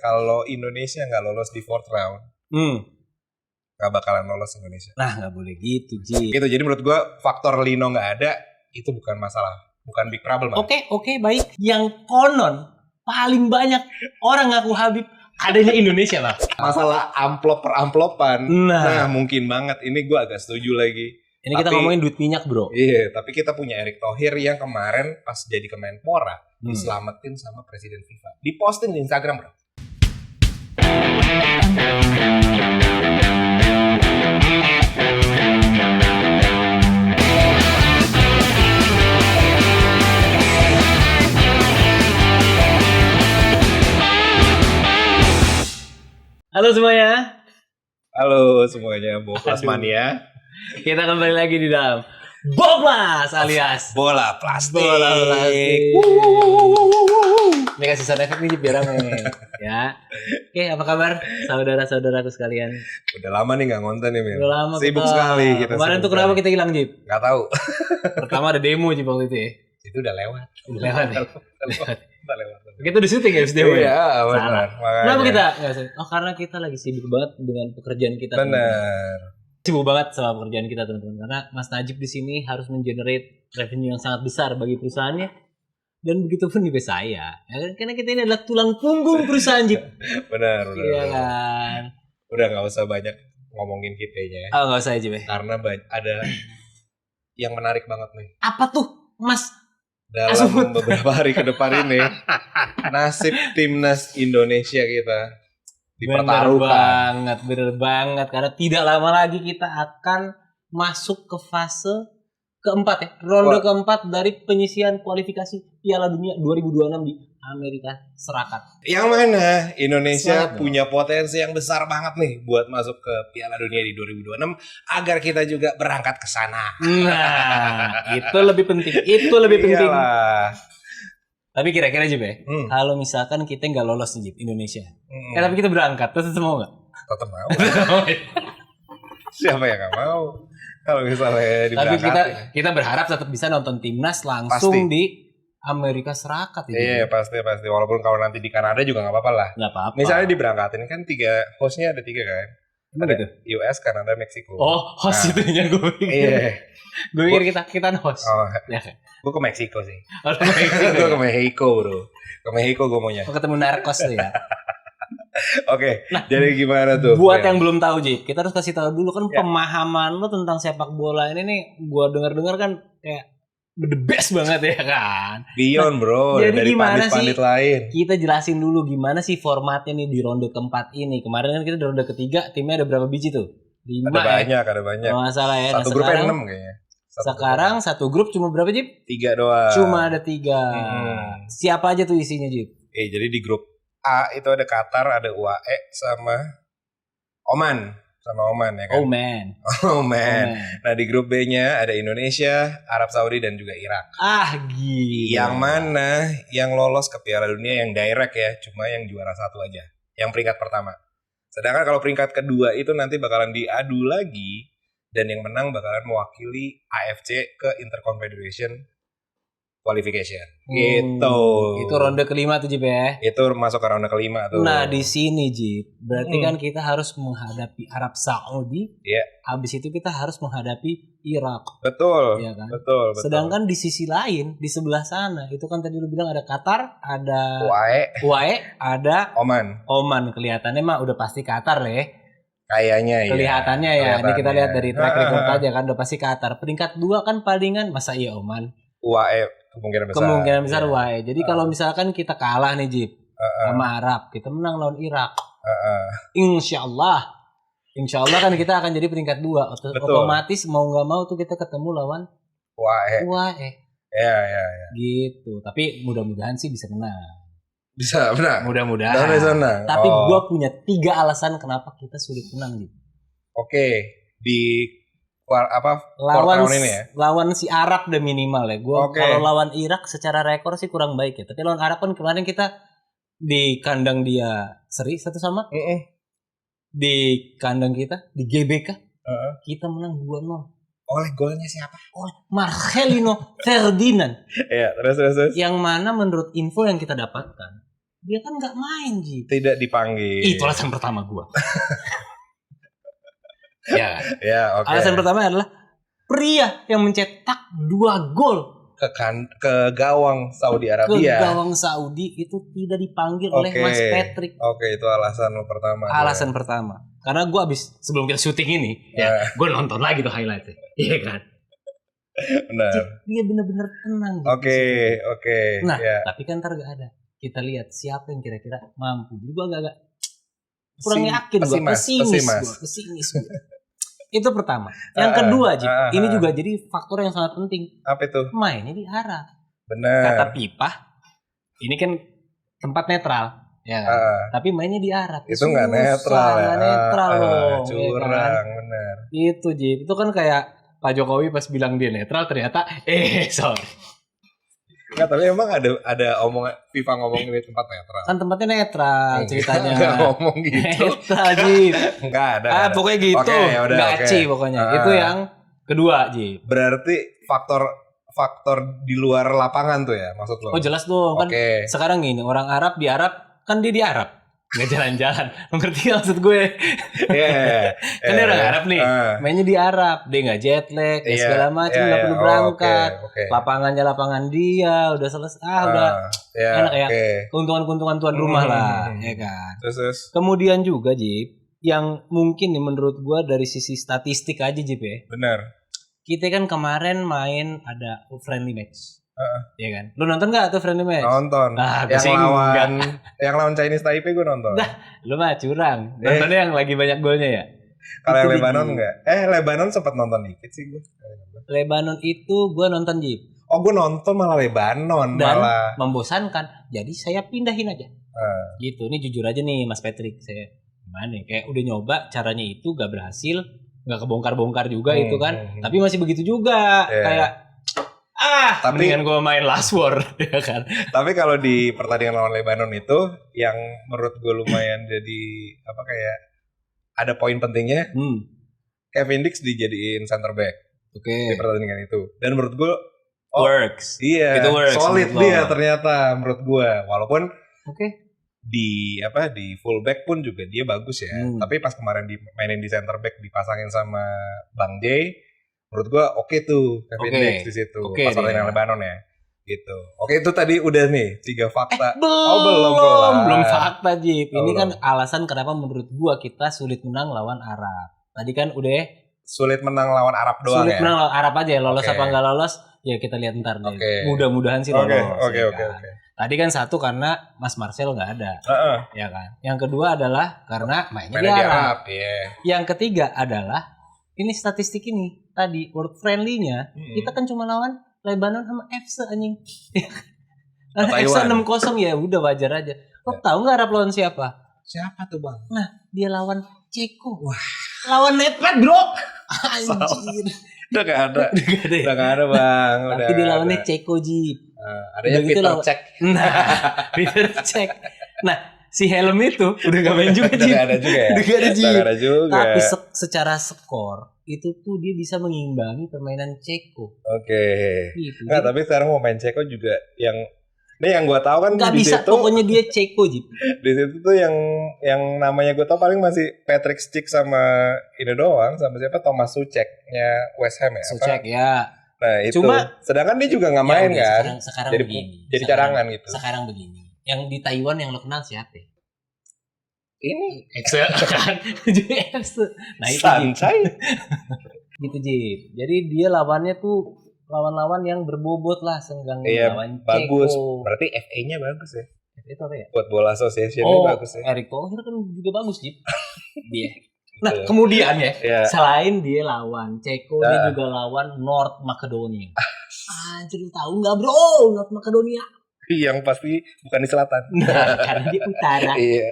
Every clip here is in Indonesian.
Kalau Indonesia nggak lolos di fourth round, nggak bakalan lolos Indonesia. Nah, nggak boleh gitu, Ji. Gitu. Jadi menurut gue faktor Lino nggak ada itu bukan masalah, bukan big problem. Oke, baik. Yang konon paling banyak orang ngaku Habib adanya Indonesia lah. Masalah amplop per amplopan, Nah, mungkin banget. Ini gue agak setuju lagi. Ini kita ngomongin duit minyak, bro. Iya, tapi kita punya Erick Thohir yang kemarin pas jadi Kemenpora diselamatin sama Presiden FIFA. Diposting di Instagram, bro. Halo semuanya. Halo semuanya, Boplas Mania. Kita kembali lagi di dalam Boplas alias Bola plastik. Ini kasih sound effect nih, Jip, biar rame. Ya. Oke, apa kabar saudara-saudaraku sekalian? Udah lama nih nggak ngonten nih, Mil. Udah lama Sibuk kita. sekali kita. Kemarin tuh kenapa kita hilang, Jip? Nggak tahu. Pertama ada demo, Jip, waktu itu ya. Itu udah lewat. Udah lewat ya? Udah lewat. Kita udah syuting ya, demo ya? Iya, benar. Kenapa kita? Oh, karena kita lagi sibuk banget dengan pekerjaan kita. Benar. Sibuk banget sama pekerjaan kita, teman-teman. Karena Mas Najib di sini harus mengenerate revenue yang sangat besar bagi perusahaannya. Dan begitu pun juga saya. Ya kan? Karena kita ini adalah tulang punggung perusahaan, Jip. Benar. Iya kan? Udah nggak usah banyak ngomongin kitanya. Oh, nggak usah aja, Be. Karena ada yang menarik banget nih. Apa tuh, Mas? Dalam beberapa hari ke depan ini, nasib timnas Indonesia kita dipertaruhkan. Bener banget. Karena tidak lama lagi kita akan masuk ke fase keempat ya. Ronde keempat dari penyisihan kualifikasi Piala Dunia 2026 di Amerika Serikat. Yang mana Indonesia Selamat punya potensi yang besar banget nih buat masuk ke Piala Dunia di 2026 agar kita juga berangkat ke sana. Nah, itu lebih penting. Itu lebih penting. Iyalah. Tapi kira-kira aja, Be. Kalau misalkan kita nggak lolos nih, Indonesia. Tapi kita berangkat, terus mau nggak? Tetap mau. Siapa yang nggak mau? Kalau misalnya Tapi diberangkatin. kita berharap tetap bisa nonton timnas langsung Pasti. di Amerika Serikat itu. Iya, pasti. Walaupun kalau nanti di Kanada juga nggak apa-apa lah. Nggak apa-apa. Misalnya diberangkatin kan hostnya ada 3 kan. Emang Ada gitu? US, Kanada, Meksiko. Oh, host itunya gue pikir. Iya. Gue pikir kita host. Oh, Ya. gue ke Meksiko sih. Oh, Meksiko. Gue ke Mexico, bro. Ke Mexico gue maunya. Mau ketemu narkos tuh ya. Oke, jadi gimana tuh? Buat Ya. yang belum tahu, Jip, kita harus kasih tahu dulu kan Ya. pemahaman lo tentang sepak bola ini nih. Gue dengar kan kayak the best banget ya kan. Beyond, bro. jadi Dari gimana pandit-pandit sih? lain. Kita jelasin dulu gimana sih formatnya nih di ronde keempat ini. Kemarin kan kita di ronde ketiga, timnya ada berapa biji tuh? 5 Ada banyak. Kalau nggak salah ya. Satu Nah, grupnya sekarang, 6 kayaknya. Sekarang satu grup cuma berapa, Jip? 3 doang. Cuma ada 3. Siapa aja tuh isinya, Jip? Jadi di grup A itu ada Qatar, ada UAE sama Oman. Ya kan? Oh man. Oman. Nah di grup B-nya ada Indonesia, Arab Saudi dan juga Irak. Gila. Yang mana yang lolos ke Piala Dunia yang direct ya, cuma yang juara 1 aja. Yang peringkat pertama. Sedangkan kalau peringkat kedua itu nanti bakalan diadu lagi dan yang menang bakalan mewakili AFC ke Interconfederation Qualification. Gitu. Itu ronde kelima tuh, Jip ya. Itu masuk ke ronde kelima tuh. Nah, di sini, Jip, berarti kan kita harus menghadapi Arab Saudi. Iya. Habis itu kita harus menghadapi Irak. Betul. Iya kan? Betul. Sedangkan di sisi lain, di sebelah sana, itu kan tadi lu bilang ada Qatar, ada UAE, ada Oman. Kelihatannya mah udah pasti Qatar lah ya. Kayaknya ya. Kelihatannya ya. Ini kita lihat dari track record aja kan udah pasti Qatar. Peringkat 2 kan palingan masa iya Oman. UAE kemungkinan besar. UAE. Jadi kalau misalkan kita kalah nih, Jip, sama Arab, kita menang lawan Irak. Insya Allah kan kita akan jadi peringkat 2. Otomatis mau nggak mau tuh kita ketemu lawan UAE. Ya. Gitu. Tapi mudah-mudahan sih bisa menang. Bisa menang. Mudah-mudahan. Tapi gue punya 3 alasan kenapa kita sulit menang, Jip. Oke. Di lawan ini ya? Lawan si Arab udah minimal ya. Kalau lawan Irak secara rekor sih kurang baik ya. Tapi lawan Arab kan kemarin kita di kandang dia seri 1-1. Di kandang kita di GBK kita menang 2-0. Oleh golnya siapa? Marcelino Ferdinand. Iya, terus. Yang mana menurut info yang kita dapatkan Dia kan nggak main, Ji. Tidak dipanggil. Itu alasan pertama gua. Ya. Ya, oke. Alasan pertama adalah pria yang mencetak 2 gol ke gawang Saudi Arabia. Ke gawang Saudi itu tidak dipanggil oleh Mas Patrick. Oke, itu alasan lo pertama. Alasan pertama. Karena gue abis sebelum kita syuting ini, ya gue nonton lagi tuh highlightnya. Iya kan? Benar. Dia benar-benar tenang. Oke. Nah, tapi kan ntar gak ada. Kita lihat siapa yang kira-kira mampu. Jadi gue agak kurang yakin. Gue pesimis. Itu pertama. Yang kedua, ini juga jadi faktor yang sangat penting. Apa itu? Mainnya di Arab. Benar. Kata Pipah, ini kan tempat netral, ya. Tapi mainnya di Arab. Itu nggak netral, nggak netral loh. Curang, ya kan? benar. Itu Jip, itu kan kayak Pak Jokowi pas bilang dia netral, ternyata sorry. Nggak, tapi emang ada omongan FIFA ngomong ini tempat netral. Kan tempatnya netral ceritanya. Nggak ngomong gitu. Netral, Jip. Nggak ada. Pokoknya gitu. Okay, yaudah, gaci pokoknya. Itu yang kedua, Jip. Berarti faktor di luar lapangan tuh ya maksud lo? Oh jelas dong. Kan sekarang gini, orang Arab di Arab, kan dia di Arab. Nggak jalan-jalan. Mengerti maksud gue? Kan dia orang Arab nih. Mainnya di Arab. Dia nggak jet lag. Segala macam. Nggak perlu berangkat. Lapangannya lapangan dia. Udah selesai. Udah enak ya. Keuntungan-keuntungan tuan rumah lah. Ya kan. Terus. Kemudian juga, Jip. Yang mungkin nih menurut gue dari sisi statistik aja, Jip ya. Benar. Kita kan kemarin main ada friendly match. Iya kan? Lu nonton gak tuh friendly match? Nonton. Yang lawan Chinese Taipei gue nonton. Lu mah curang. Nontonnya yang lagi banyak golnya ya? Kalau yang Lebanon enggak? Lebanon sempat nonton dikit sih gue. Lebanon itu gue nonton, Jip. Oh, gue nonton malah Lebanon. Dan membosankan. Jadi saya pindahin aja. Gitu. Ini jujur aja nih Mas Patrick. Saya gimana ya? Kayak udah nyoba caranya itu gak berhasil. Gak kebongkar-bongkar juga itu kan. Tapi masih begitu juga. Kayak tapi mendingan gue main Last War, ya kan. Tapi kalau di pertandingan lawan Lebanon itu yang menurut gue lumayan jadi kayak ada poin pentingnya. Kevin Dix dijadiin center back. Di pertandingan itu. Dan menurut gue works. Iya. Itu works. Solid dia ternyata menurut gue. Walaupun di fullback pun juga dia bagus ya. Tapi pas kemarin mainin di center back dipasangin sama Bang J, menurut gua tuh Kevin Dix di situ pas pertandingan Lebanon ya. Gitu. Itu tadi udah nih 3 fakta. Belum fakta, Jip. Ini kan alasan kenapa menurut gua kita sulit menang lawan Arab. Tadi kan udah sulit menang lawan Arab doang. Sulit menang lawan Arab aja, lolos apa enggak lolos ya kita lihat ntar deh. Mudah-mudahan sih lolos. Oke. Tadi kan satu karena Mas Marcel nggak ada, ya kan. Yang kedua adalah karena mainnya di Arab. Yang ketiga adalah ini statistik ini tadi world friendly-nya kita kan cuma lawan Lebanon sama FC anjing. FC 6-0 ya udah wajar aja. Lo tahu nggak Arab lawan siapa? Siapa tuh Bang? Nah dia lawan Ceko. Wah. Lawan Netpad bro. Anjir. Udah gak ada Bang. Tapi dia lawannya Ceko, Jip. Adanya Peter Cech. Peter Cech. Nah si helm itu udah gak main juga, Jip. Udah gak ada juga. Tapi secara skor itu tuh dia bisa mengimbangi permainan Ceko. Gitu. Nah, tapi sekarang mau main Ceko juga yang gue tahu kan nggak bisa situ, pokoknya dia Ceko, Jip. Di situ tuh yang namanya gue tahu paling masih Patrick Schick sama ini doang, sama siapa Thomas Soucek-nya West Ham ya. Soucek ya. Nah itu. Cuma sedangkan dia juga nggak main kan. Sekarang begini. Jadi cadangan gitu. Sekarang begini. Yang di Taiwan yang lo kenal siapa? Ini Excel kan. Nah itu Sancai. Gitu, Jip. Jadi dia lawannya tuh lawan-lawan yang berbobot lah, senggang lawan bagus. Ceko. Berarti FA-nya bagus ya. Itu apa ya? Buat bola association-nya bagus ya. Erick Thohir kan juga bagus, Jip. Dia. Nah, kemudian ya, selain dia lawan Ceko, dia juga lawan North Macedonia. Anjir, lu tahu enggak, Bro? North Macedonia. Yang pasti bukan di selatan. Nah, karena dia utara. Iya.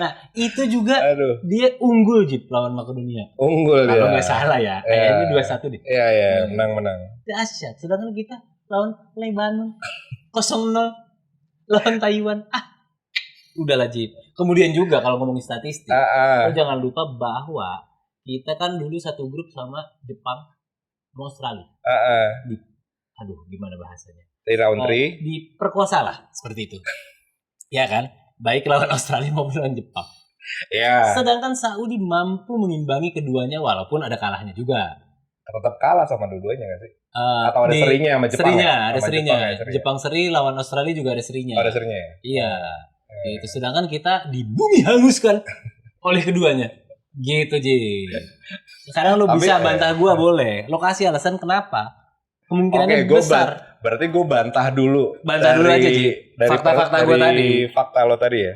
Nah, itu juga dia unggul, Jip, lawan Makedonia. Unggul dia. Kalau nggak salah ya. Kayaknya 2-1 deh. Iya, menang. Dahsyat. Sedangkan kita lawan Lebanon 0-0 lawan Taiwan. Udahlah, Jip. Kemudian juga kalau ngomongin statistik, lo jangan lupa bahwa kita kan dulu satu grup sama Jepang sama Australia. Gimana bahasanya? Di round 3 diperkosa lah seperti itu. Ya kan? baik lawan Australia maupun lawan Jepang. Ya. Sedangkan Saudi mampu mengimbangi keduanya walaupun ada kalahnya juga. Tetap kalah sama dua-duanya nggak sih? Atau ada serinya sama Jepang? Ada serinya. Jepang seri, lawan Australia juga ada serinya. Ada serinya ya? Iya. Gitu. Sedangkan kita di bumi hanguskan oleh keduanya. Gitu, Ji. Sekarang lo bisa bantah gue boleh. Lo kasih alasan kenapa. Kemungkinannya besar. Berarti gue bantah dulu. Bantah dulu aja, Ji. Fakta-fakta gue tadi. Fakta lo tadi ya.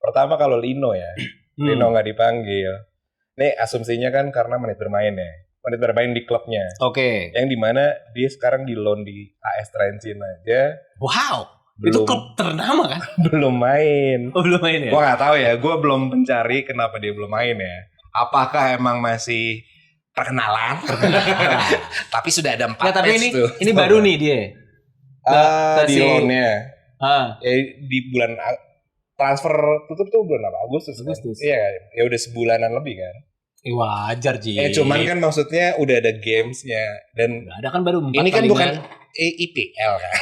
Pertama kalau Lino ya. Lino nggak dipanggil. Nih asumsinya kan karena menit bermain ya. Menit bermain di klubnya. Oke. Yang dimana dia sekarang di loan di AS Trencin aja. Wow. Itu klub ternama kan? Belum main. Oh, belum main ya? Gue nggak tahu ya. Gue belum mencari kenapa dia belum main ya. Apakah emang masih perkenalan? Tapi sudah ada 4 match tuh. Ini baru nih dia. Di loan-nya. Di bulan transfer tutup tuh bulan apa? Agustus. Iya, ya udah sebulanan lebih kan. Wajar, Ji. Cuman kan maksudnya udah ada gamesnya dan ada kan baru 4 ini kan bukan IPL kan.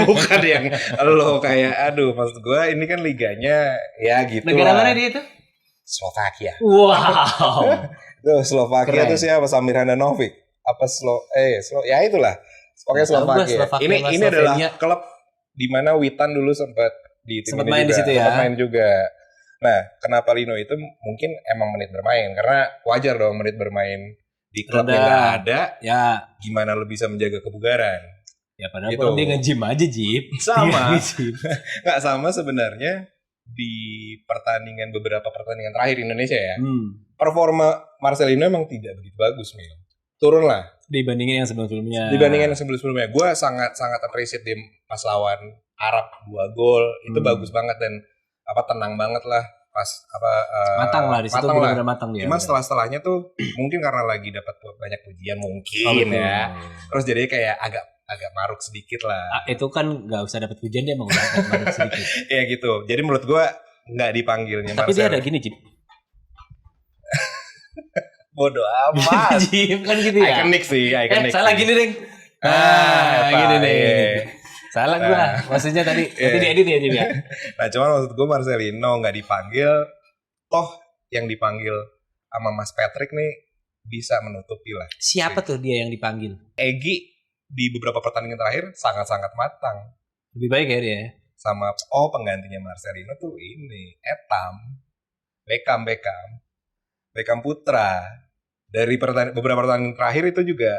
Bukan yang lo kayak aduh maksud gue ini kan liganya ya gitu. Negara mana dia itu? Slovakia. Wow. Tuh Slovakia tuh siapa? Samir Handanovic. Apa ya itulah. Pokoknya Slovakia. Ini adalah klub di mana Witan dulu sempat main di situ ya. Sempat main juga. Nah, kenapa Lino itu mungkin emang menit bermain karena wajar dong menit bermain di klub yang nggak ada. Ya. Gimana lo bisa menjaga kebugaran? Ya padahal gitu. Dia nge-gym aja, Jip. Sama. Nggak sama sebenarnya di beberapa pertandingan terakhir Indonesia ya. Performa Marcelino emang tidak begitu bagus, Mil. Turun lah. Dibandingin yang sebelum-sebelumnya. Gue sangat appreciate dia pas lawan Arab 2 gol. Itu bagus banget dan tenang banget lah. Pas matang lah di situ benar-benar matang dia. Cuman setelahnya tuh mungkin karena lagi dapat banyak pujian mungkin ya. Terus jadi kayak agak maruk sedikit lah. Itu kan nggak usah dapat pujian dia emang udah agak maruk sedikit. Ya gitu. Jadi menurut gue nggak dipanggilnya. Tapi dia ada gini, Jip. Bodoh amat. Jip kan gitu ya. Ikonik sih. Salah gini, Deng. Gini deh. Salah gue. Maksudnya tadi diedit ya, Jip ya. Nah, cuman maksud gue Marcelino nggak dipanggil. Toh yang dipanggil sama Mas Patrick nih bisa menutupi lah. Siapa tuh dia yang dipanggil? Egy di beberapa pertandingan terakhir sangat-sangat matang. Lebih baik ya dia. Sama penggantinya Marcelino tuh ini Beckham Putra. Dari beberapa pertandingan terakhir itu juga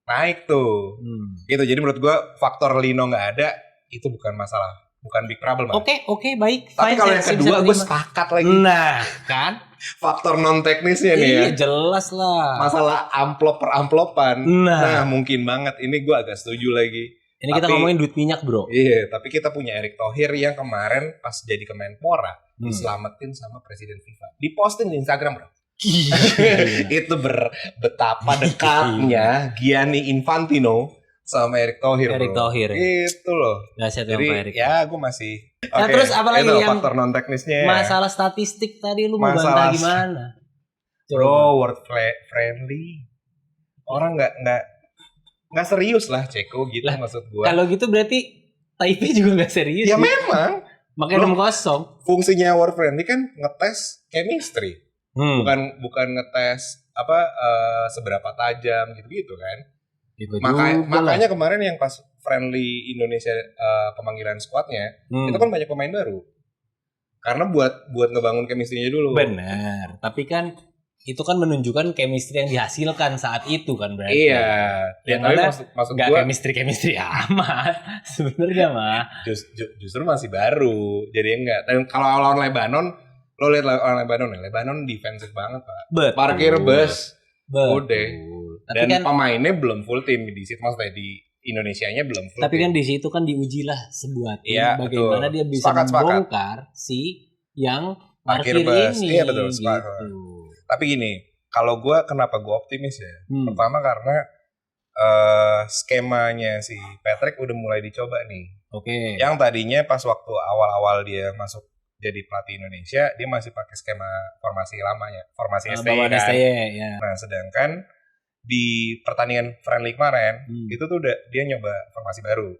naik tuh. Gitu. Jadi menurut gue faktor Lino nggak ada itu bukan masalah, bukan big problem. Oke, baik. Tapi kalau yang kedua gue sepakat lagi. Nah, kan faktor non teknisnya nih ya. Iya, jelas lah. Masalah amplop per amplopan. Nah, mungkin banget ini gue agak setuju lagi. Ini kita ngomongin duit minyak, Bro. Iya, tapi kita punya Erick Thohir yang kemarin pas jadi Kemenpora diselamatin sama Presiden FIFA. Diposting di Instagram, Bro. Itu betapa dekatnya Gianni Infantino sama Erick Thohir. Itu loh. Jadi ya gue masih. Nah, terus apalagi yang faktor non teknisnya. Masalah statistik tadi lu mau bantah gimana? Bro, word friendly. Orang nggak serius lah Ceko gitu maksud gue. Kalau gitu berarti Taipei juga nggak serius. Ya memang. Makanya 6-0. Fungsinya word friendly kan ngetes chemistry. Bukan ngetes seberapa tajam gitu kan. Makanya kemarin yang pas friendly Indonesia pemanggilan squadnya itu kan banyak pemain baru. Karena buat ngebangun chemistry-nya dulu. Benar. Tapi kan itu kan menunjukkan chemistry yang dihasilkan saat itu kan berarti. Iya. Ya, tapi maksud gak gua chemistry amat sebenarnya mah. Justru masih baru. Jadi enggak. Dan kalau lawan Lebanon, lo lihat lawan Lebanon defensif banget, Pak. Parkir bus. Udah. Dan kan, pemainnya belum full tim di situ, maksudnya di Indonesianya belum full. Tapi tim. Kan di situ kan diuji lah sebuah tim bagaimana dia bisa membongkar si yang parkir ini. Iya betul. Gitu. Tapi gini, kalau kenapa gue optimis ya? Pertama karena skemanya si Patrick udah mulai dicoba nih. Oke. Yang tadinya pas waktu awal-awal dia masuk jadi pelatih Indonesia, dia masih pakai skema formasi lamanya, formasi STY kan. Ya. Nah, sedangkan di pertandingan friendly kemarin itu tuh dia nyoba formasi baru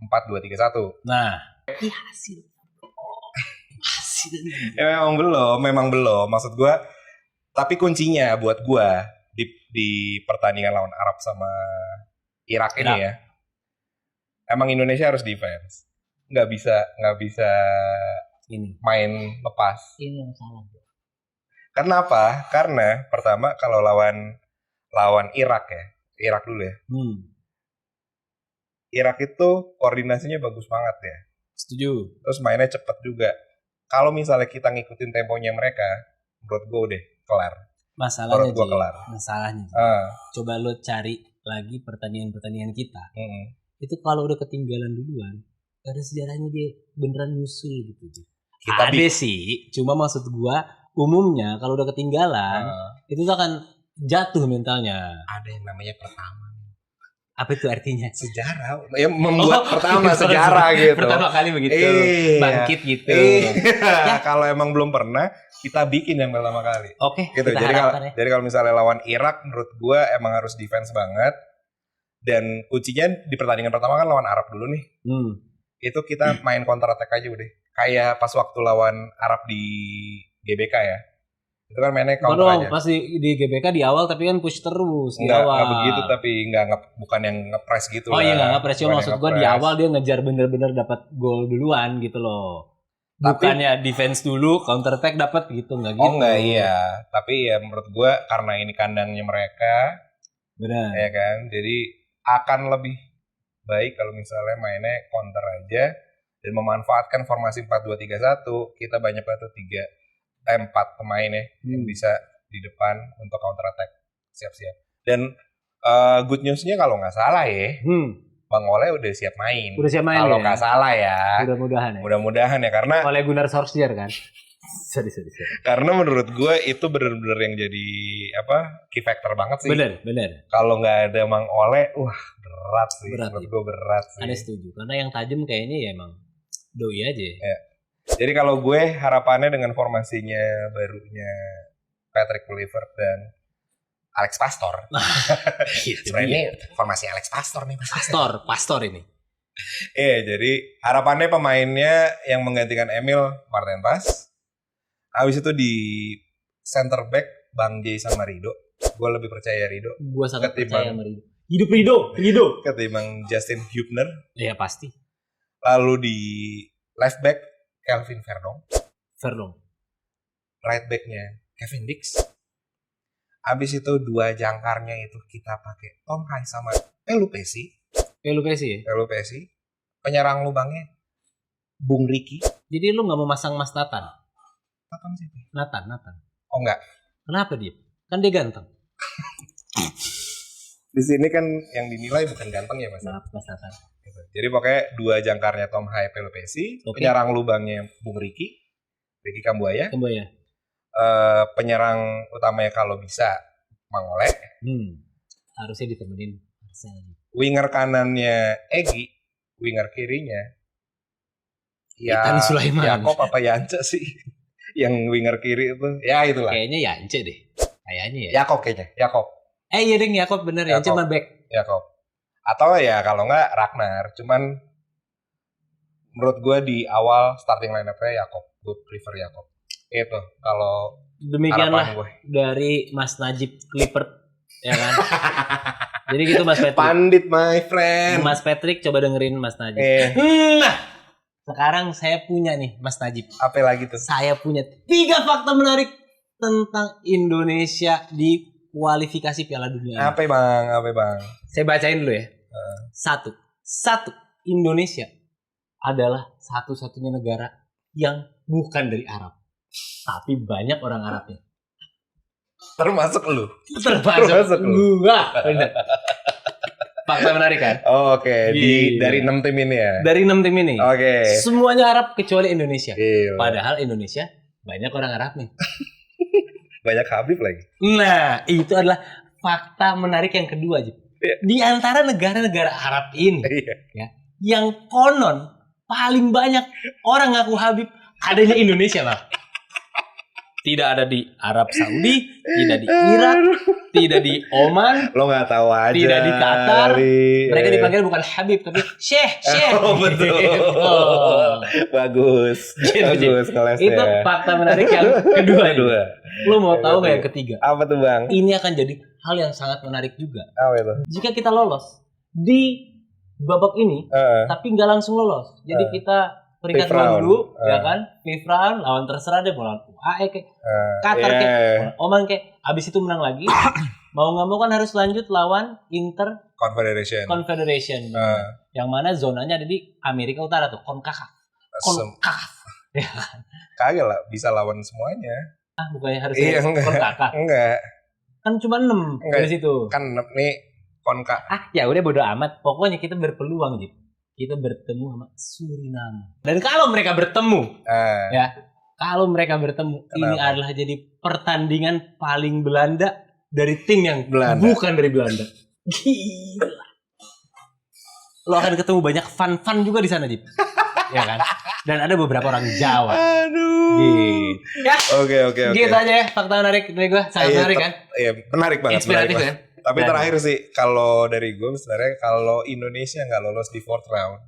4-2-3-1. Nah, Ya, memang belum. Maksud gue, tapi kuncinya buat gue di pertandingan lawan Arab sama Irak ini ya, emang Indonesia harus defense. Nggak bisa ini main lepas. Ini yang salah. Kenapa? Karena pertama kalau lawan Irak ya, Irak dulu ya. Irak itu koordinasinya bagus banget ya. Setuju. Terus mainnya cepet juga. Kalau misalnya kita ngikutin temponya mereka, menurut gue udah kelar. Masalahnya. Coba lo cari lagi pertandingan kita. Itu kalau udah ketinggalan duluan, ada sejarahnya dia beneran nyusul gitu. Ada sih, cuma maksud gua umumnya kalau udah ketinggalan itu tuh akan jatuh mentalnya. Ada yang namanya pertama. Apa itu artinya? Sejarah. Ya membuat pertama sejarah gitu. Pertama kali begitu. Bangkit gitu. Ya kalau emang belum pernah, kita bikin yang pertama kali. Oke. Gitu. Jadi kalau misalnya lawan Irak, menurut gua emang harus defense banget. Dan kuncinya di pertandingan pertama kan lawan Arab dulu nih. Itu kita main counter attack aja udah. Kayak pas waktu lawan Arab di GBK ya. Itu kan mainnya counter aja. Pas di GBK di awal tapi kan push terus di awal. Enggak begitu, tapi bukan yang nge-press gitu. Oh iya nggak nge-press. Cuma maksud gue di awal dia ngejar bener-bener dapat gol duluan gitu loh. Bukannya defense dulu, counter attack dapat gitu, nggak gitu. Oh enggak, iya. Tapi ya menurut gue karena ini kandangnya mereka. Benar. Ya kan, jadi akan lebih baik kalau misalnya mainnya counter aja dan memanfaatkan formasi 4-2-3-1. Kita banyak banget 4 pemain ya yang bisa di depan untuk counter attack. Siap-siap. Dan good news-nya kalau nggak salah ya, Bang Ole udah siap main. Kalau nggak salah ya. Mudah-mudahan ya karena Ole Gunnar Solskjaer kan. Sorry. Karena menurut gue itu benar-benar yang jadi key factor banget sih. Bener. Kalau nggak ada Bang Ole, berat sih. Menurut gue berat sih. Ada setuju. Karena yang tajam kayaknya ya emang doi aja. Ya. Jadi kalau gue harapannya dengan formasinya barunya Patrick Kluivert dan Alex Pastor. Sebenarnya ini formasi Alex Pastor nih. Pastor ini. Jadi harapannya pemainnya yang menggantikan Emil Martin Pas. Habis itu di center back Bang Jay sama Rido. Gue lebih percaya Rido. Gue sangat percaya sama Rido. Hidup Rido. Ketimbang Justin Hubner. Iya pasti. Lalu di left back Kelvin Verdong. Right backnya Kevin Dix. Habis itu 2 jangkarnya itu kita pakai Tom Hai sama Pelupesi. Penyerang lubangnya Bung Riki. Jadi lu nggak mau masang Mas Nathan? Nathan siapa? Nathan. Oh enggak. Kenapa dia? Kan dia ganteng. Di sini kan yang dinilai bukan ganteng ya Mas. Mas Nathan. Jadi pokoknya 2 jangkarnya Tom Hai Pelupesi, penyerang lubangnya Bung Riki Kambuaya. Penyerang utamanya kalau bisa Mang Ole. Harusnya ditemenin Marcel. Winger kanannya Egy, winger kirinya Itan Sulaiman. Yakob apa Yance sih? Yang winger kiri itu. Ya itulah. Kayaknya Yance deh. Kayaknya ya. Yakob kayaknya. Iya ding Yakob bener. Yance mah back. Yakob. Atau ya kalau enggak Ragnar. Cuman menurut gue di awal starting line-up-nya Yakob. Gue prefer Yakob. Itu kalau demikianlah dari Mas Najib Clippert ya kan. Jadi gitu Mas Patrick. Pandit my friend. Mas Patrick coba dengerin Mas Najib. Nah, sekarang saya punya nih Mas Najib. Apa lagi tuh? Saya punya 3 fakta menarik tentang Indonesia di kualifikasi Piala Dunia. Apa bang? Saya bacain dulu ya. Satu, Indonesia adalah satu-satunya negara yang bukan dari Arab, tapi banyak orang Arabnya. Termasuk lu. Termasuk gua. Bener. Fakta menarik kan? Oh, oke. Dari 6 tim ini ya? Dari 6 tim ini. Oke. Semuanya Arab kecuali Indonesia. Gila. Padahal Indonesia banyak orang Arabnya. Banyak Habib lagi. Nah, itu adalah fakta menarik yang kedua. Di antara negara-negara Arab ini, ya, yang konon paling banyak orang ngaku Habib, adanya Indonesia, Bang. Tidak ada di Arab Saudi, tidak di Irak, tidak di Oman. Lo nggak tahu aja. Tidak di Qatar. Mereka dipanggil bukan Habib tapi Syekh. Oh betul. Bagus. Bagus kelasnya. Itu fakta menarik yang kedua. Lo mau tahu nggak yang ketiga? Apa tuh bang? Ini akan jadi hal yang sangat menarik juga. Apa itu? Jika kita lolos di babak ini, tapi nggak langsung lolos. Jadi kita peringkat dulu, ya kan? Fifth round, lawan terserah deh, lawan UAE kayak Qatar kayak Oman kayak. Abis itu menang lagi. Mau nggak mau kan harus lanjut lawan Inter Confederation. Yang mana zonanya ada di Amerika Utara tuh, CONCACAF. Ya kan? Kagak lah, bisa lawan semuanya. Bukannya harus CONCACAF? Enggak. Kan cuma 6 dari situ. Kan nih CONCACAF. Ya udah bodo amat. Pokoknya kita berpeluang gitu. Kita bertemu sama Suriname. Dan kalau mereka bertemu, kalau mereka bertemu, ini adalah jadi pertandingan paling Belanda dari tim yang bukan dari Belanda. Gila. Lo akan ketemu banyak fun juga di sana, Jip. Ya kan? Dan ada beberapa orang Jawa. Aduh. Gitu. Ya. Oke. Gitu aja ya fakta menarik dari gue. Sangat menarik kan? Iya, menarik banget. Inspiratif kan? Tapi terakhir sih, kalau dari gue sebenarnya kalau Indonesia nggak lolos di 4th round,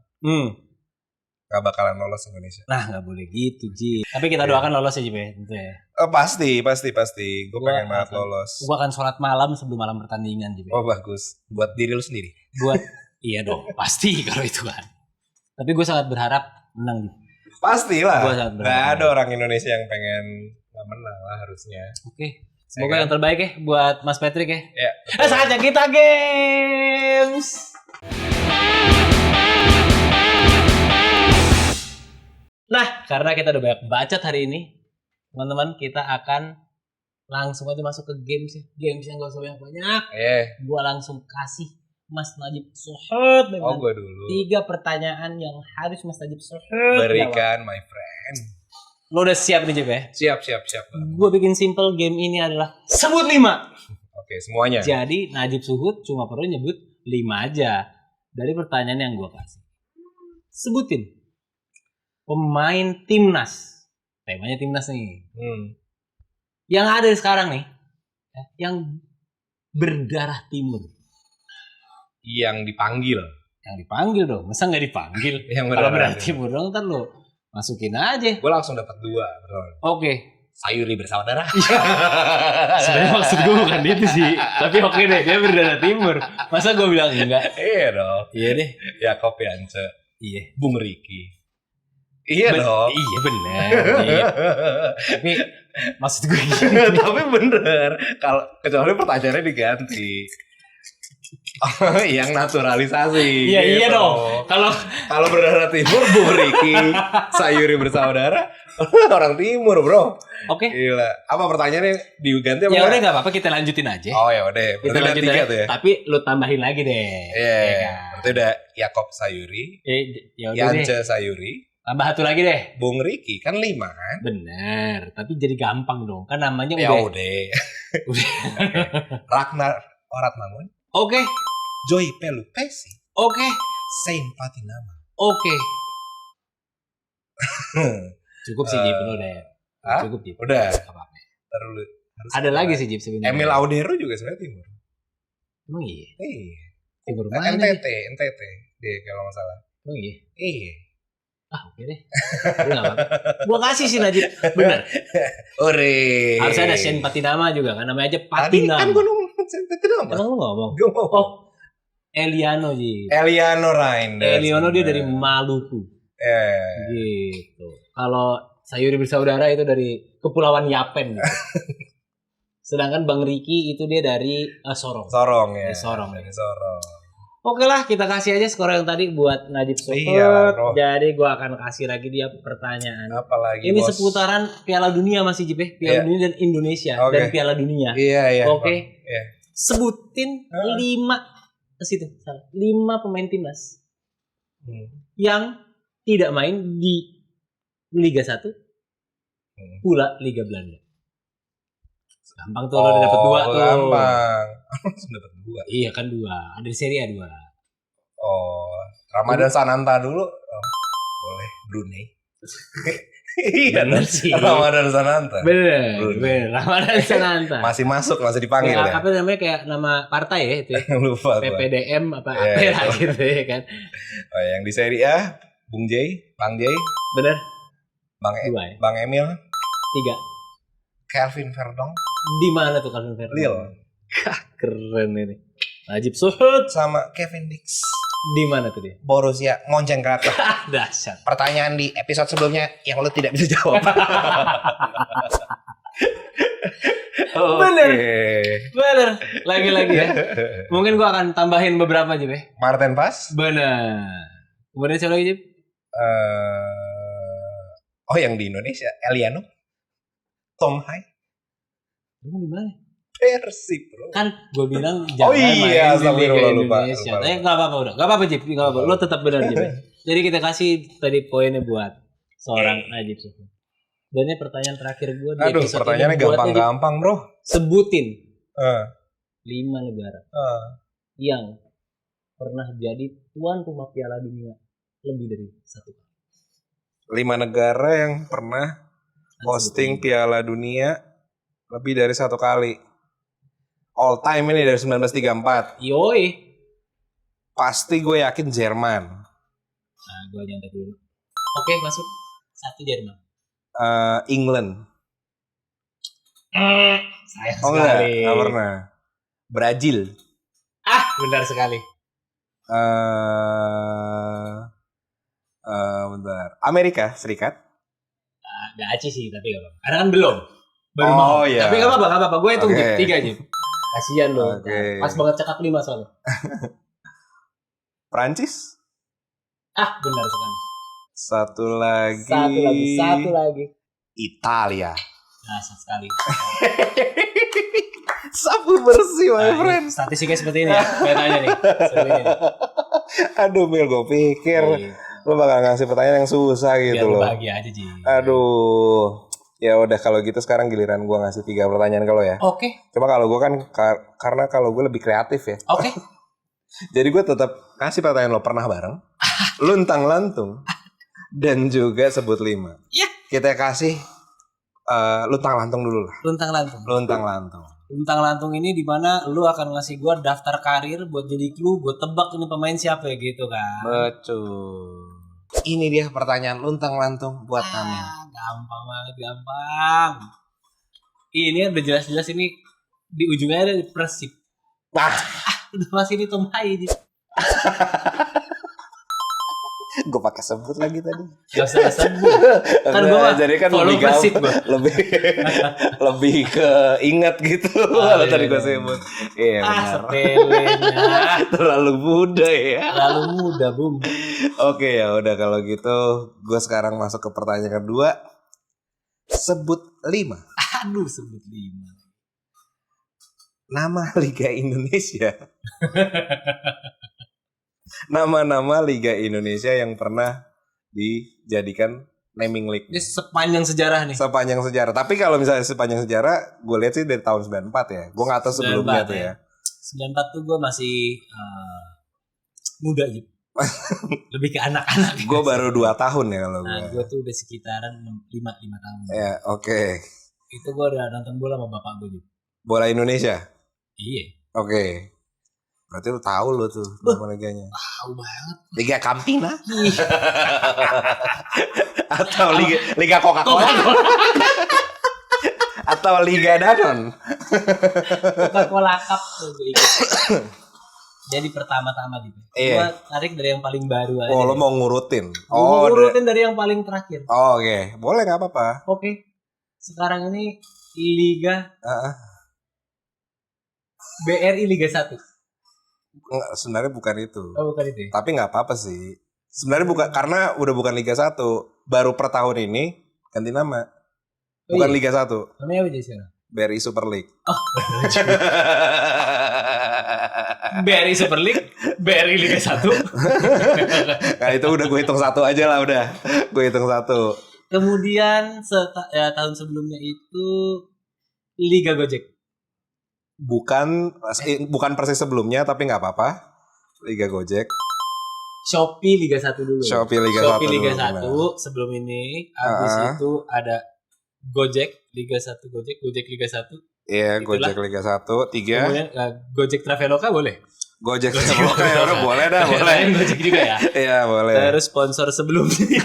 nggak bakalan lolos Indonesia. Nah, nggak boleh gitu, Ji. Tapi kita doakan lolos ya, Ji. Tentu ya. Pasti. Gue pengen banget lolos. Gue akan sholat malam sebelum malam pertandingan, Ji. Oh, bagus. Buat diri lu sendiri. Iya dong, pasti kalau itu kan. Tapi gue sangat berharap menang, Ji. Pastilah. Nggak ada orang Indonesia yang pengen nggak menang lah harusnya. Oke. Semoga yang terbaik ya buat Mas Patrick ya. Ya. Saatnya kita games. Nah, karena kita udah banyak bacot hari ini, teman-teman, kita akan langsung aja masuk ke games ya. Games yang gak usah banyak-banyak. Gua langsung kasih Mas Najib Sohot. Gua dulu. 3 pertanyaan yang harus Mas Najib Sohot berikan, my friend. Lo udah siap nih, Jep ya? Siap. Gue bikin simple, game ini adalah sebut 5. Oke, semuanya. Jadi Najib Suhut cuma perlu nyebut 5 aja dari pertanyaan yang gue kasih. Sebutin pemain timnas. Temanya timnas nih. Yang ada sekarang nih, yang berdarah timur. Yang dipanggil dong. Masa nggak dipanggil? Kalau berdarah timur dong, ntar lo masukin aja. Gue langsung dapat 2. Oke. Sayuri bersaudara. Sebenarnya maksud gue bukan itu sih. Tapi oke deh, dia berdarah timur. Masa gue bilang enggak? Iya dong. Iya deh. Yakob Yance. Iya. Bung Riki. Iya dong. Iya benar. Iya. Tapi maksud gue gini. Tapi bener. Kalau kecuali pertanyaannya diganti. Yang naturalisasi. Iya gitu. Iya dong. Kalau berdarah timur, Bung Riki, Sayuri bersaudara, orang timur bro. Oke. Gila. Apa pertanyaannya diganti apa? Ya udah nggak apa-apa, kita lanjutin aja. Oh ya udah. Kita lanjutin aja. Tuh ya. Tapi lu tambahin lagi deh. Iya. Berarti udah Yakob Sayuri, Yance Sayuri. Tambah 1 lagi deh. Bung Riki kan 5 kan? Bener. Tapi jadi gampang dong. Kan namanya udah. Ragnar Oratmangun. Oke. Joy Pelupesi. Oke. Saint Patinama. Oke. Cukup sih Jip dulu deh. Cukup Jip. Udah. Apa-apa. Terus ada lagi sih Jip sebenarnya. Emil Audero juga sebenarnya timur. Emang iya? Iya. Timur mana? NTT. Dia kalau nggak salah. Emang iya? Iya. Oke deh. Gua kasih sih Najib. Bener. Ore. Harus ada Saint Patinama juga kan, namanya aja Patinama. Kan gue ngomong Saint Patinama. Emang lu ngomong? Gue ngomong. Oh. Eliano Ji. Eliano Reinders. Eliano dia dari Maluku. Gitu. Kalau Sayuri bersaudara itu dari Kepulauan Yapen gitu. Sedangkan Bang Riki itu dia dari Sorong. Sorong ya. Sorong. Dari Sorong. Oke lah, kita kasih aja skor yang tadi buat Najib Sohot. Iya, jadi gue akan kasih lagi dia pertanyaan. Apalagi ini bos? Seputaran Piala Dunia masih Jip ya. Piala Dunia dan Indonesia dan Piala Dunia. Iya. Oke. Iya. Sebutin 5 pemain timnas yang tidak main di Liga 1 pula Liga Belanda. Gampang tuh, lo udah dapet 2 tuh. Gampang. Dapet 2. Iya kan 2. Ada di Serie A 2. Ramadan Sananta dulu. Boleh. Brunei. Iya sih. Ramadan Sananta. Bener. Ramadan Sananta. Masih masuk, masih dipanggil ya. Apa namanya kayak nama partai ya itu. Lupa. PPDM apa lah gitu ya kan. Oh, yang di Serie A, Bung J, Bang J. Bener. Bang Emil. 3. Calvin Verdong. Di mana tuh Calvin Verdong? Lille. Keren ini. Najib Suhud sama Kevin Dix. Di mana tuh dia? Borussia Mönchengladbach. Dahsyat. Pertanyaan di episode sebelumnya yang lu tidak bisa jawab. Bener. Lagi-lagi ya. Mungkin gua akan tambahin beberapa aja, Be. Martin Paes. Bener. Kemudian siapa lagi, Jip? Yang di Indonesia, Eliano. Tom Hai. Emang di mana? Persib, bro. Kan gue bilang jangan main di Liga Indonesia. Tapi nggak apa-apa udah, nggak apa-apa Jip, nggak apa-apa. Lo tetap benar Jip. Jadi kita kasih tadi poinnya buat seorang Najib Suhud. Dan ini pertanyaan terakhir gue. Aduh, pertanyaannya gampang-gampang bro. Sebutin 5 negara yang pernah jadi tuan rumah Piala Dunia lebih dari 1 kali. 5 negara yang pernah hosting Piala Dunia lebih dari 1 kali. All time ini dari 1934. Yoi. Pasti gue yakin Jerman. Nah, gue nyantai dulu. Oke, masuk. 1 Jerman. England. Sayang sekali. Enggak pernah. Brazil. Benar sekali. Bentar. Amerika Serikat. Gak aci sih, tapi gak apa-apa. Karena kan belum mau. Iya. Tapi gak apa-apa. Gue hitung 3 aja. Kasian lo. Okay. Pas banget cekak 5 soalnya. Prancis? Benar sekali. Satu lagi. Italia. Dahsyat sekali. Sapu bersih, my friend. Statistiknya seperti ini ya. Betanya nih. Aduh, Mil, gue pikir lo bakal ngasih pertanyaan yang susah gitu loh. Biar bahagia aja, Ji. Aduh. Ya udah kalau gitu sekarang giliran gue ngasih 3 pertanyaan ke lo ya. Oke. Coba kalau gue kan karena kalau gue lebih kreatif ya. Oke. Jadi gue tetap kasih pertanyaan lo pernah bareng, luntang lantung, dan juga sebut 5. Iya. Kita kasih luntang lantung dulu lah. Luntang lantung. Luntang lantung ini di mana lu akan ngasih gue daftar karir buat jadi clue, gue tebak ini pemain siapa ya gitu kan. Betul. Ini dia pertanyaan luntang lantung buat kami. Gampang banget, gampang. Ini udah jelas-jelas ini di ujungnya ada Persib. Udah masih di Tom Hai. Gue pakai sebut lagi tadi. Gak usah sebut. Kan gue jadi kan lebih Persib lebih ke ingat gitu. Kalau tadi gue sebut. Iya sepelenya. Terlalu muda ya. Terlalu muda, Bum. Oke, ya udah kalau gitu gue sekarang masuk ke pertanyaan kedua. Sebut 5. Sebut 5. Nama Liga Indonesia. Nama-nama Liga Indonesia yang pernah dijadikan naming league. Ini sepanjang sejarah nih. Sepanjang sejarah. Tapi kalau misalnya sepanjang sejarah, gue lihat sih dari tahun 94 ya. Gue nggak tahu sebelumnya tuh ya. 94 tuh gue masih muda gitu. Lebih ke anak-anak. Gue baru 2 tahun ya kalau gue. Gue tuh udah sekitaran 5 tahun. Ya, oke. Itu gue udah nonton bola sama bapak gue gitu. Bola Indonesia? Iya. Oke. Berarti lu tahu lo tuh nama liganya. Tahu banget. Liga Campina. Atau Liga Coca-Cola. Atau Liga Danone. Coca-Cola Cup tuh gue ikut. Jadi pertama-tama gitu. Gue tarik dari yang paling baru aja. Oh, lo mau ngurutin? Mau ngurutin dari yang paling terakhir. Oke. Boleh, nggak apa-apa. Oke. Sekarang ini Liga BRI Liga 1. Enggak, sebenarnya bukan itu. Oh, bukan itu. Tapi nggak apa-apa sih. Sebenarnya bukan, karena udah bukan Liga 1. Baru per tahun ini ganti nama. Bukan Liga 1. Namanya apa jadi sekarang? BRI Super League. Oh, BRI Super League, BRI Liga 1. Nah itu udah gue hitung 1 aja lah udah. Gue hitung 1. Kemudian tahun sebelumnya itu Liga Gojek. Bukan persis sebelumnya tapi nggak apa-apa. Liga Gojek. Shopee Liga 1 dulu. Shopee Liga 1 sebelum ini. Habis itu ada Gojek Liga 1, Gojek Liga 1. Iya, Gojek Liga 1, 3. Kemudian Gojek Traveloka boleh? Gojek Traveloka ya udah boleh dah, boleh. Gojek juga ya? Iya, boleh. Terus sponsor sebelumnya itu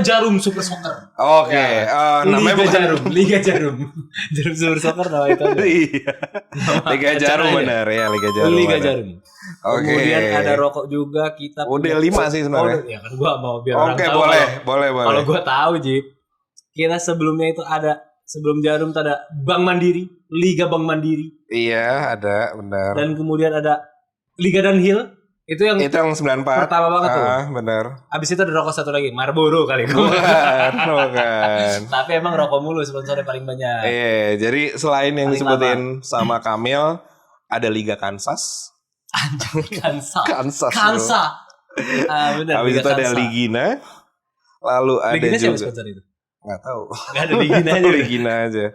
Jarum Super Soccer. Oke, ya. Liga Jarum Super Soccer nama itu. Iya. Liga Jarum benar ya, Liga Jarum. Oke. Kemudian ada rokok juga kita. Udah 5 sih sebenarnya. Ya kan gua mau biar orang tahu. Oke, boleh. Kalau gua tahu, Jip. Kita sebelumnya itu ada sebelum Jarum itu ada Bank Mandiri, Liga Bank Mandiri. Iya, ada, benar. Dan kemudian ada Liga Dunhill. Itu yang 94. Pertama banget tuh. Benar. Abis itu ada rokok satu lagi, Marlboro kali. Bukan. Tapi emang rokok mulu sponsornya paling banyak. Iya, jadi selain yang disebutin sama Kamil, ada Liga Kansas. Kansas. Benar. Habis itu ada Ligina. Lalu ada Ligina juga. siapa sponsor itu? Nggak tahu. Nggak ada Ligina aja. Ligina aja.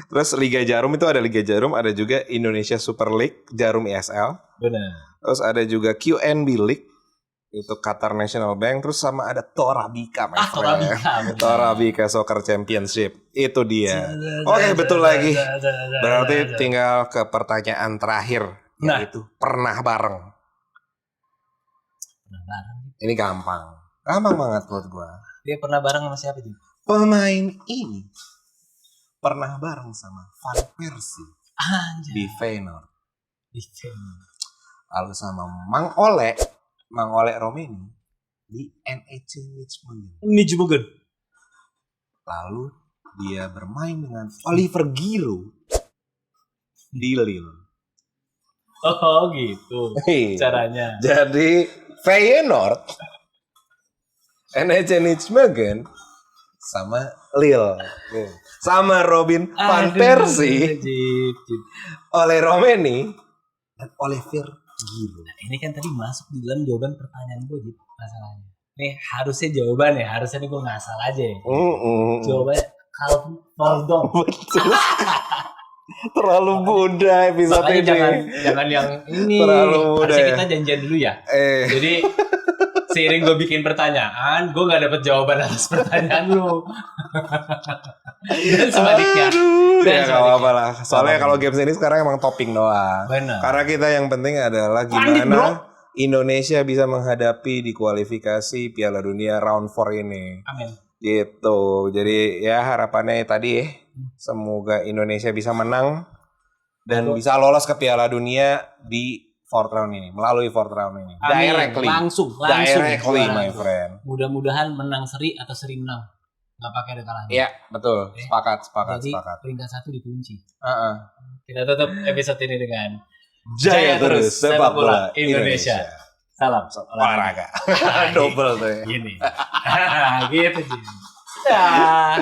Terus Liga Jarum itu ada Liga Jarum, ada juga Indonesia Super League, Jarum ESL. Benar. Terus ada juga QNB League, itu Qatar National Bank. Terus sama ada Torabika, Torabika Soccer Championship. Itu dia. Oke, betul lagi. Berarti tinggal ke pertanyaan terakhir, yaitu pernah bareng. Ini gampang banget buat gua. Dia pernah bareng sama siapa, Jim? Pemain ini pernah bareng sama Van Persie di Feyenoord. Lalu sama Mang Ole Romeni di NEC Nijmegen. Lalu dia bermain dengan Oliver Giroud di Lille. Oh gitu caranya. Jadi Feyenoord, NEC Nijmegen sama Lille, sama Robin van Persie, Ole Romeni dan Oliver Giroud. Nah, ini kan tadi masuk di dalam jawaban pertanyaan gue, Jip, masalahnya. Nih harusnya jawaban ya, harusnya nih gue ngasal aja ya. Jawabannya Calvin. Terlalu muda episode ini. Jangan yang ini. Terlalu muda. Harusnya kita janjian dulu ya. Jadi seiring gue bikin pertanyaan, gue gak dapet jawaban atas pertanyaan lu. Dan sebaliknya. Ya gak apa-apa lah. Soalnya kalau games ini sekarang emang topping doang. Benar. Karena kita yang penting adalah gimana Indonesia bisa menghadapi di kualifikasi Piala Dunia round 4 ini. Amin. Gitu. Jadi ya harapannya tadi semoga Indonesia bisa menang dan bisa lolos ke Piala Dunia di fourth round ini, melalui fourth round ini. Amin. Directly, my friend. Mudah-mudahan menang seri atau seri menang. Gak pakai ada kalahnya. Iya, betul. Sepakat. Jadi peringkat 1 dikunci. Uh-uh. Kita tutup episode ini dengan Jaya terus sepak bola Indonesia. Salam olahraga. Double tuh ya. Gini. Gitu sih. Ya.